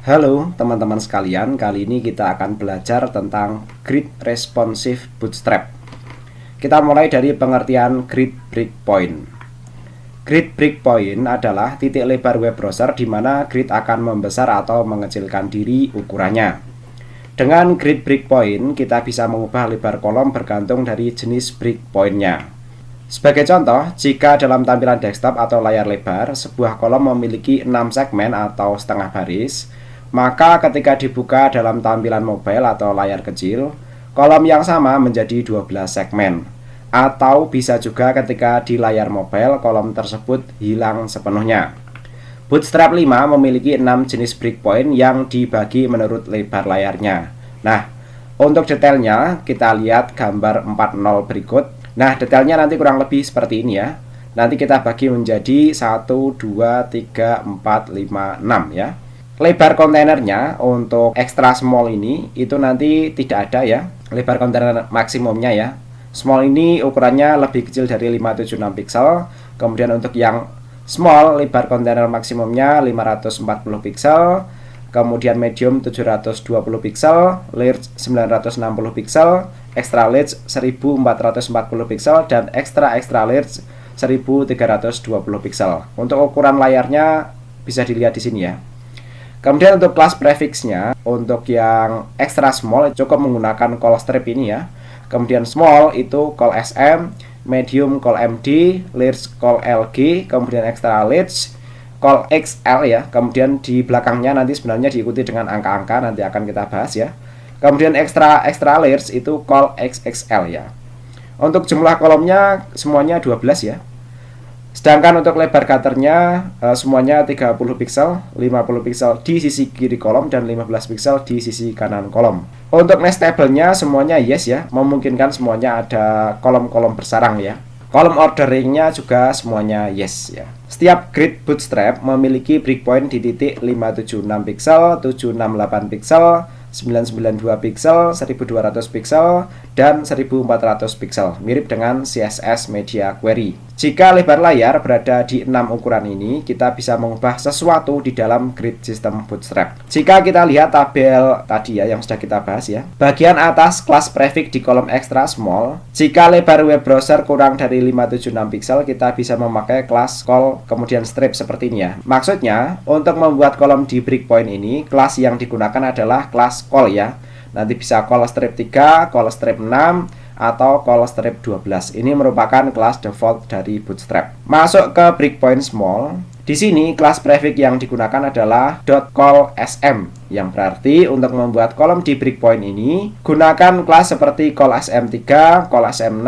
Halo teman-teman sekalian, kali ini kita akan belajar tentang Grid Responsive Bootstrap. Kita mulai dari pengertian grid breakpoint. Grid breakpoint adalah titik lebar web browser di mana grid akan membesar atau mengecilkan diri ukurannya. Dengan grid breakpoint, kita bisa mengubah lebar kolom bergantung dari jenis breakpointnya. Sebagai contoh, jika dalam tampilan desktop atau layar lebar, sebuah kolom memiliki 6 segmen atau setengah baris, maka ketika dibuka dalam tampilan mobile atau layar kecil, kolom yang sama menjadi 12 segmen. Atau bisa juga ketika di layar mobile, kolom tersebut hilang sepenuhnya. Bootstrap 5 memiliki 6 jenis breakpoint yang dibagi menurut lebar layarnya. Nah, untuk detailnya kita lihat gambar 40 berikut. Nah, detailnya nanti kurang lebih seperti ini ya. Nanti kita bagi menjadi 1, 2, 3, 4, 5, 6 ya. Lebar kontainernya untuk extra small ini itu nanti tidak ada ya, lebar kontainer maksimumnya ya. Small ini ukurannya lebih kecil dari 576 pixel. Kemudian untuk yang small, lebar kontainer maksimumnya 540 pixel. Kemudian medium 720 pixel, large 960 pixel, extra large 1440 pixel, dan extra large 1320 pixel. Untuk ukuran layarnya bisa dilihat di sini ya. Kemudian untuk kelas prefixnya, untuk yang extra small cukup menggunakan call strip ini ya. Kemudian small itu call SM, medium call MD, large call LG, kemudian extra large call XL ya. Kemudian di belakangnya nanti sebenarnya diikuti dengan angka-angka, nanti akan kita bahas ya. Kemudian extra large itu call XXL ya. Untuk jumlah kolomnya semuanya 12 ya. Sedangkan untuk lebar cutternya semuanya 30 pixel, 50 pixel di sisi kiri kolom dan 15 pixel di sisi kanan kolom. Untuk nestable-nya semuanya yes ya, memungkinkan semuanya ada kolom-kolom bersarang ya. Kolom orderingnya juga semuanya yes ya. Setiap grid bootstrap memiliki breakpoint di titik 576 pixel, 768 pixel, 992 pixel, 1200 pixel, dan 1400 pixel, mirip dengan CSS Media Query. Jika lebar layar berada di 6 ukuran ini, kita bisa mengubah sesuatu di dalam grid sistem Bootstrap. Jika kita lihat tabel tadi ya yang sudah kita bahas ya, bagian atas kelas prefix di kolom extra small, jika lebar web browser kurang dari 576 pixel, kita bisa memakai kelas call kemudian strip seperti ini ya. Maksudnya, untuk membuat kolom di breakpoint ini, kelas yang digunakan adalah kelas call ya. Nanti bisa call strip 3, call strip 6, atau call strip 12. Ini merupakan kelas default dari Bootstrap. Masuk ke breakpoint small. Di sini kelas prefix yang digunakan adalah .call_sm, yang berarti untuk membuat kolom di breakpoint ini gunakan kelas seperti call sm3, call sm6,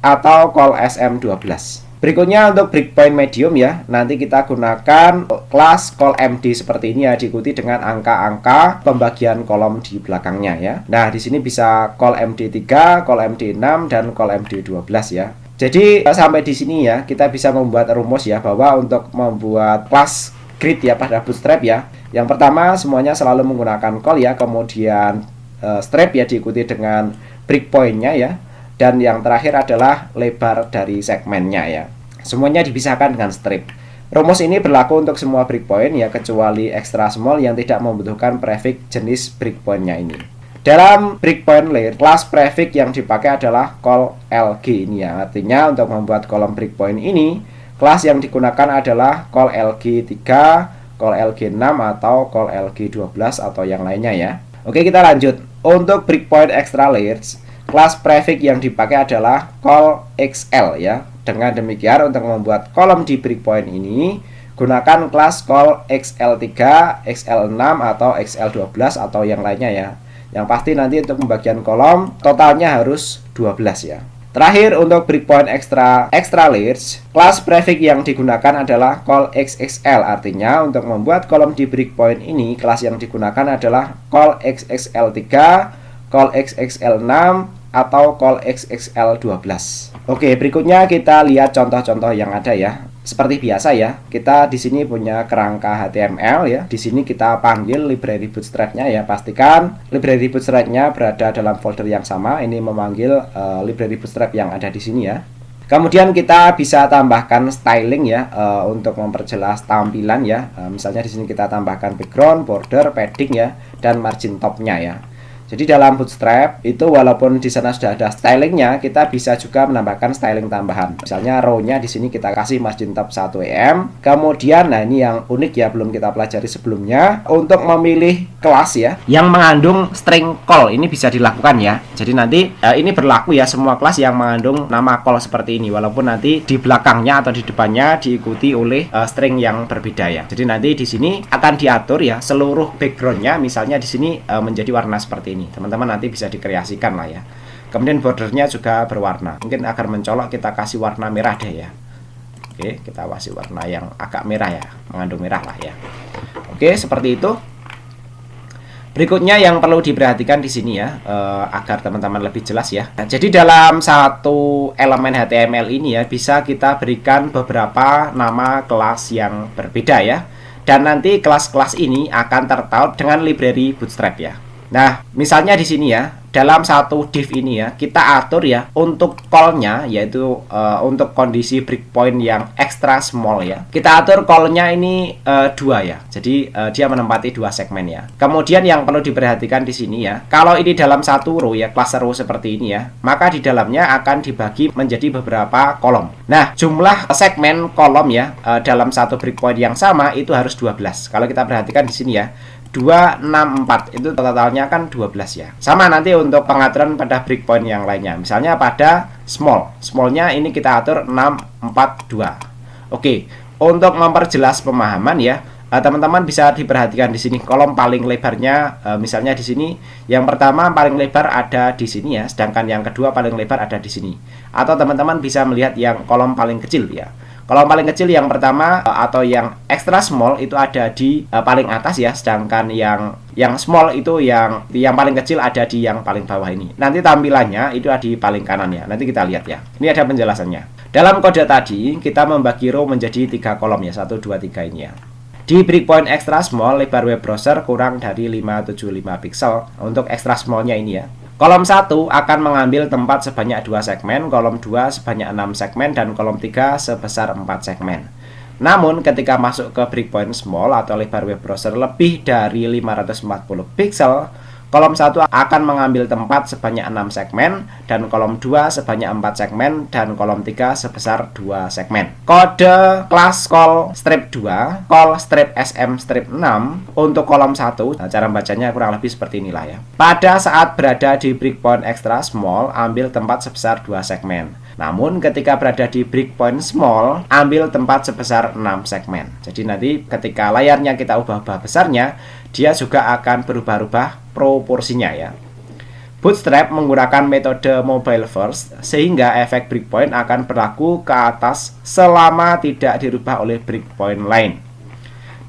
atau call sm12. Berikutnya untuk breakpoint medium ya, nanti kita gunakan kelas call md seperti ini ya, diikuti dengan angka-angka pembagian kolom di belakangnya ya. Nah, di sini bisa call md3, call md6, dan call md12 ya. Jadi sampai di sini ya, kita bisa membuat rumus ya bahwa untuk membuat kelas grid ya pada Bootstrap ya, yang pertama semuanya selalu menggunakan call ya, kemudian strip ya diikuti dengan breakpointnya ya. Dan yang terakhir adalah lebar dari segmennya ya. Semuanya dipisahkan dengan strip. Rumus ini berlaku untuk semua breakpoint ya, kecuali extra small yang tidak membutuhkan prefix jenis breakpointnya ini. Dalam breakpoint layer, kelas prefix yang dipakai adalah call LG ini ya. Artinya untuk membuat kolom breakpoint ini, kelas yang digunakan adalah call LG3, call LG6, atau call LG12 atau yang lainnya ya. Oke, kita lanjut. Untuk breakpoint extra layers, kelas prefix yang dipakai adalah call XL ya. Dengan demikian untuk membuat kolom di breakpoint ini gunakan kelas call XL3, XL6 atau XL12 atau yang lainnya ya. Yang pasti nanti untuk pembagian kolom totalnya harus 12 ya. Terakhir untuk breakpoint extra layers, kelas prefix yang digunakan adalah call XXL. Artinya untuk membuat kolom di breakpoint ini kelas yang digunakan adalah call XXL3, call XXL6, atau call XXL12. Oke, berikutnya kita lihat contoh-contoh yang ada ya. Seperti biasa ya, kita di sini punya kerangka HTML ya. Di sini kita panggil library bootstrap-nya ya. Pastikan library bootstrap-nya berada dalam folder yang sama. Ini memanggil library bootstrap yang ada di sini ya. Kemudian kita bisa tambahkan styling ya, untuk memperjelas tampilan ya. Misalnya di sini kita tambahkan background, border, padding ya, dan margin topnya ya. Jadi dalam Bootstrap itu walaupun di sana sudah ada stylingnya, kita bisa juga menambahkan styling tambahan. Misalnya row-nya di sini kita kasih margin top 1 em. Kemudian, nah ini yang unik ya, belum kita pelajari sebelumnya. Untuk memilih kelas ya, yang mengandung string call ini bisa dilakukan ya. Jadi nanti ini berlaku ya semua kelas yang mengandung nama call seperti ini. Walaupun nanti di belakangnya atau di depannya diikuti oleh string yang berbeda ya. Jadi nanti di sini akan diatur ya seluruh backgroundnya. Misalnya di sini menjadi warna seperti ini. Teman-teman nanti bisa dikreasikan lah ya. Kemudian bordernya juga berwarna. Mungkin agar mencolok kita kasih warna merah deh ya. Oke, kita kasih warna yang agak merah ya, mengandung merah lah ya. Oke, seperti itu. Berikutnya yang perlu diperhatikan di sini ya, agar teman-teman lebih jelas ya. Nah, jadi dalam satu elemen HTML ini ya, bisa kita berikan beberapa nama kelas yang berbeda ya. Dan nanti kelas-kelas ini akan tertaut dengan library Bootstrap ya. Nah, misalnya di sini ya, dalam satu div ini ya, kita atur ya untuk call-nya, yaitu untuk kondisi breakpoint yang extra small ya. Kita atur call-nya ini 2 ya. Jadi dia menempati 2 segmen ya. Kemudian yang perlu diperhatikan di sini ya, kalau ini dalam satu row ya, cluster row seperti ini ya, maka di dalamnya akan dibagi menjadi beberapa kolom. Nah, jumlah segmen kolom ya dalam satu breakpoint yang sama itu harus 12. Kalau kita perhatikan di sini ya, 2, 6, 4 itu totalnya kan 12 ya. Sama nanti untuk pengaturan pada breakpoint yang lainnya. Misalnya pada smallnya ini kita atur 6, 4, 2. Oke, untuk memperjelas pemahaman ya, teman-teman bisa diperhatikan di sini kolom paling lebarnya, misalnya di sini yang pertama paling lebar ada di sini ya, sedangkan yang kedua paling lebar ada di sini. Atau teman-teman bisa melihat yang kolom paling kecil ya. Kolom paling kecil yang pertama atau yang extra small itu ada di paling atas ya, sedangkan yang small itu yang paling kecil ada di yang paling bawah ini. Nanti tampilannya itu ada di paling kanan ya. Nanti kita lihat ya. Ini ada penjelasannya. Dalam kode tadi kita membagi row menjadi 3 kolom ya, 1, 2, 3 ini ya. Di breakpoint extra small, lebar web browser kurang dari 575 pixel untuk extra smallnya ini ya. Kolom 1 akan mengambil tempat sebanyak 2 segmen, kolom 2 sebanyak 6 segmen, dan kolom 3 sebesar 4 segmen. Namun ketika masuk ke breakpoint small atau lebar web browser lebih dari 540 pixel, kolom 1 akan mengambil tempat sebanyak 6 segmen, dan kolom 2 sebanyak 4 segmen, dan kolom 3 sebesar 2 segmen. Kode kelas call strip 2, call strip sm strip 6 untuk kolom 1, nah, cara bacanya kurang lebih seperti inilah ya. Pada saat berada di breakpoint extra small, ambil tempat sebesar 2 segmen. Namun ketika berada di breakpoint small, ambil tempat sebesar 6 segmen. Jadi nanti ketika layarnya kita ubah-ubah besarnya, dia juga akan berubah-ubah proporsinya ya. Bootstrap menggunakan metode mobile first, sehingga efek breakpoint akan berlaku ke atas selama tidak dirubah oleh breakpoint lain.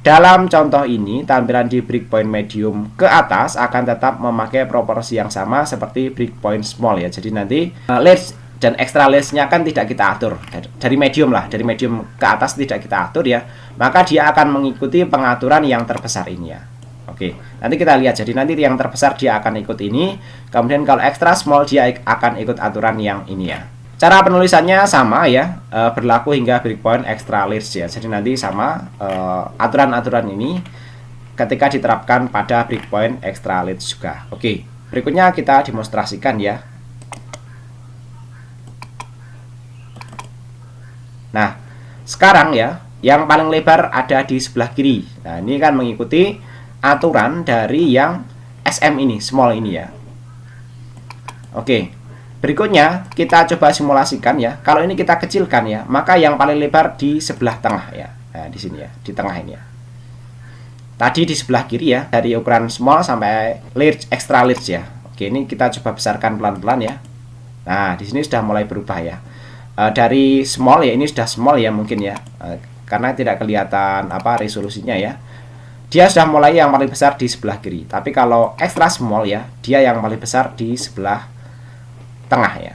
Dalam contoh ini, tampilan di breakpoint medium ke atas akan tetap memakai proporsi yang sama seperti breakpoint small ya. Jadi nanti large dan extra large-nya kan tidak kita atur. Dari medium lah, dari medium ke atas tidak kita atur ya. Maka dia akan mengikuti pengaturan yang terbesar ini ya. Oke, nanti kita lihat. Jadi nanti yang terbesar dia akan ikut ini. Kemudian kalau extra small dia akan ikut aturan yang ini ya. Cara penulisannya sama ya, berlaku hingga breakpoint extra large ya. Jadi nanti sama aturan-aturan ini ketika diterapkan pada breakpoint extra large juga. Oke, berikutnya kita demonstrasikan ya. Nah, sekarang ya, yang paling lebar ada di sebelah kiri. Nah, ini kan mengikuti aturan dari yang SM ini, small ini ya. Oke, berikutnya kita coba simulasikan ya. Kalau ini kita kecilkan ya, maka yang paling lebar di sebelah tengah ya. Nah, di sini ya, di tengah ini ya. Tadi di sebelah kiri ya, dari ukuran small sampai large, extra large ya. Oke, ini kita coba besarkan pelan-pelan ya. Nah, di sini sudah mulai berubah ya. Dari small ya, ini sudah small ya mungkin ya, karena tidak kelihatan apa resolusinya ya. Dia sudah mulai yang paling besar di sebelah kiri. Tapi kalau extra small ya, dia yang paling besar di sebelah tengah ya.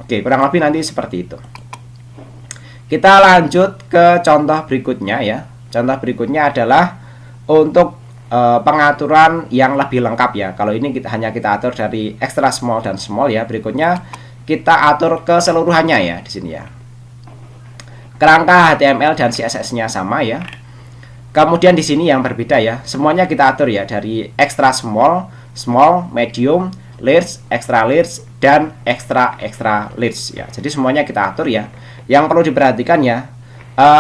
Oke, kurang lebih nanti seperti itu. Kita lanjut ke contoh berikutnya ya. Contoh berikutnya adalah untuk pengaturan yang lebih lengkap ya. Kalau ini hanya kita atur dari extra small dan small ya. Berikutnya kita atur keseluruhannya ya di sini ya. Kerangka HTML dan CSS-nya sama ya. Kemudian di sini yang berbeda ya. Semuanya kita atur ya, dari extra small, small, medium, large, extra large, dan extra large ya. Jadi semuanya kita atur ya. Yang perlu diperhatikan ya,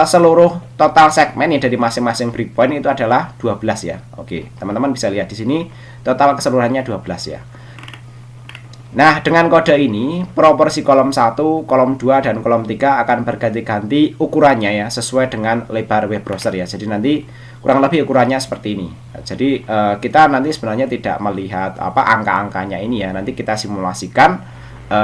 seluruh total segmen yang dari masing-masing breakpoint itu adalah 12 ya. Oke, teman-teman bisa lihat di sini total keseluruhannya 12 ya. Nah, dengan kode ini, proporsi kolom 1, kolom 2, dan kolom 3 akan berganti-ganti ukurannya ya, sesuai dengan lebar web browser ya. Jadi nanti kurang lebih ukurannya seperti ini. Jadi kita nanti sebenarnya tidak melihat angka-angkanya ini ya. Nanti kita simulasikan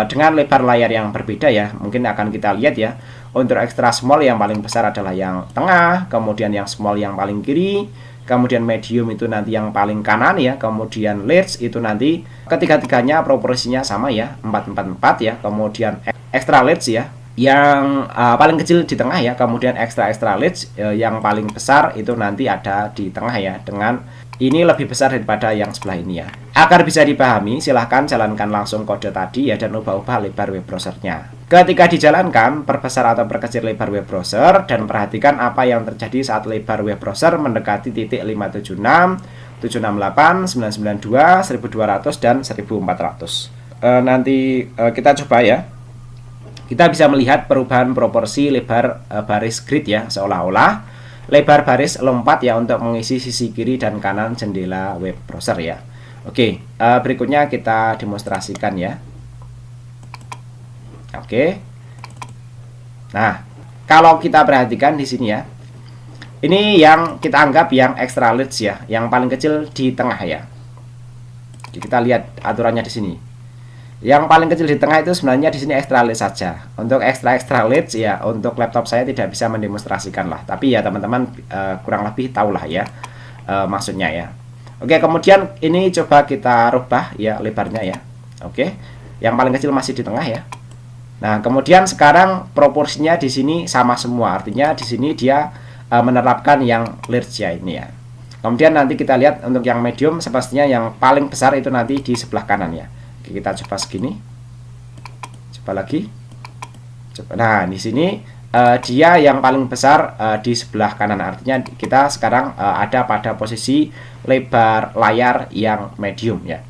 dengan lebar layar yang berbeda ya. Mungkin akan kita lihat ya. Untuk extra small yang paling besar adalah yang tengah, kemudian yang small yang paling kiri, kemudian medium itu nanti yang paling kanan ya, kemudian large itu nanti ketiga-tiganya proporsinya sama ya, 444 ya, kemudian extra large ya yang paling kecil di tengah ya, kemudian extra large yang paling besar itu nanti ada di tengah ya, dengan ini lebih besar daripada yang sebelah ini ya. Agar bisa dipahami, silahkan jalankan langsung kode tadi ya, dan ubah-ubah lebar web browsernya. Ketika dijalankan, perbesar atau perkecil lebar web browser, dan perhatikan apa yang terjadi saat lebar web browser mendekati titik 576, 768, 992, 1200, dan 1400. Nanti kita coba ya. Kita bisa melihat perubahan proporsi lebar baris grid ya, seolah-olah lebar baris lompat ya untuk mengisi sisi kiri dan kanan jendela web browser ya. Oke, berikutnya kita demonstrasikan ya. Oke. Nah, kalau kita perhatikan di sini ya, ini yang kita anggap yang extra large ya, yang paling kecil di tengah ya. Jadi kita lihat aturannya di sini. Yang paling kecil di tengah itu sebenarnya di sini extra large saja. Untuk extra large ya, untuk laptop saya tidak bisa mendemonstrasikan lah. Tapi ya teman-teman kurang lebih tahulah ya maksudnya ya. Oke, kemudian ini coba kita rubah ya lebarnya ya. Oke, yang paling kecil masih di tengah ya. Nah, kemudian sekarang proporsinya di sini sama semua. Artinya di sini dia menerapkan yang large ya ini ya. Kemudian nanti kita lihat untuk yang medium, sepastinya yang paling besar itu nanti di sebelah kanan ya. Kita coba segini, coba lagi, coba. Nah, di sini dia yang paling besar di sebelah kanan, artinya kita sekarang ada pada posisi lebar layar yang medium ya.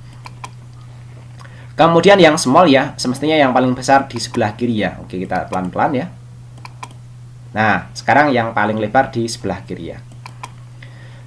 Kemudian yang small ya, semestinya yang paling besar di sebelah kiri ya. Oke, kita pelan-pelan ya. Nah, sekarang yang paling lebar di sebelah kiri ya.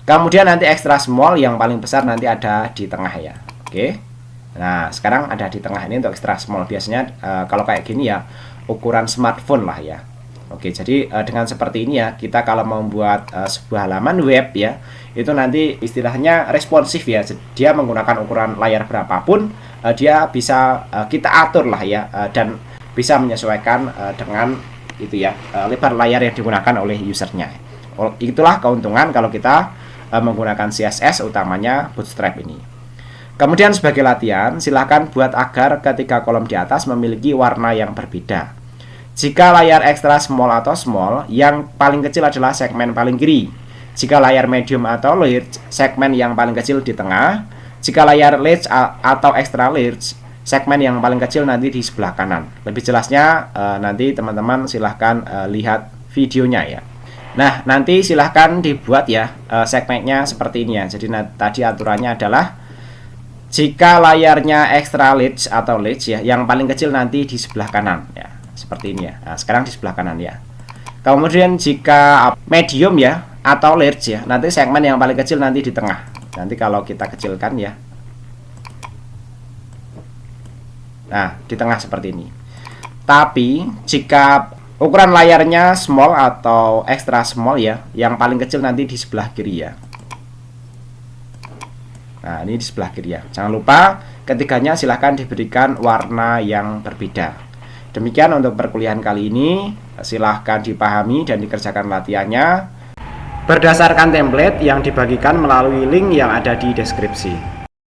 Kemudian nanti extra small yang paling besar nanti ada di tengah ya. Oke. Nah, sekarang ada di tengah ini untuk extra small. Biasanya kalau kayak gini ya, ukuran smartphone lah ya. Oke, jadi dengan seperti ini ya, kita kalau membuat sebuah halaman web ya, itu nanti istilahnya responsif ya. Dia menggunakan ukuran layar berapapun, dia bisa kita atur lah ya, dan bisa menyesuaikan dengan itu ya, lebar layar yang digunakan oleh usernya. Itulah keuntungan kalau kita menggunakan CSS, utamanya Bootstrap ini. Kemudian sebagai latihan, silahkan buat agar ketika kolom di atas memiliki warna yang berbeda. Jika layar extra small atau small, yang paling kecil adalah segmen paling kiri. Jika layar medium atau large, segmen yang paling kecil di tengah. Jika layar large atau extra large, segmen yang paling kecil nanti di sebelah kanan. Lebih jelasnya nanti teman-teman silahkan lihat videonya ya. Nah, nanti silahkan dibuat ya segmennya seperti ini ya. Jadi tadi aturannya adalah jika layarnya extra large atau large ya, yang paling kecil nanti di sebelah kanan ya, seperti ini ya. Nah, sekarang di sebelah kanan ya. Kemudian jika medium ya atau large ya, nanti segmen yang paling kecil nanti di tengah. Nanti kalau kita kecilkan ya, nah di tengah seperti ini. Tapi jika ukuran layarnya small atau extra small ya, yang paling kecil nanti di sebelah kiri ya. Nah, ini di sebelah kiri ya. Jangan lupa ketiganya silahkan diberikan warna yang berbeda. Demikian untuk perkuliahan kali ini. Silahkan dipahami dan dikerjakan latihannya berdasarkan template yang dibagikan melalui link yang ada di deskripsi.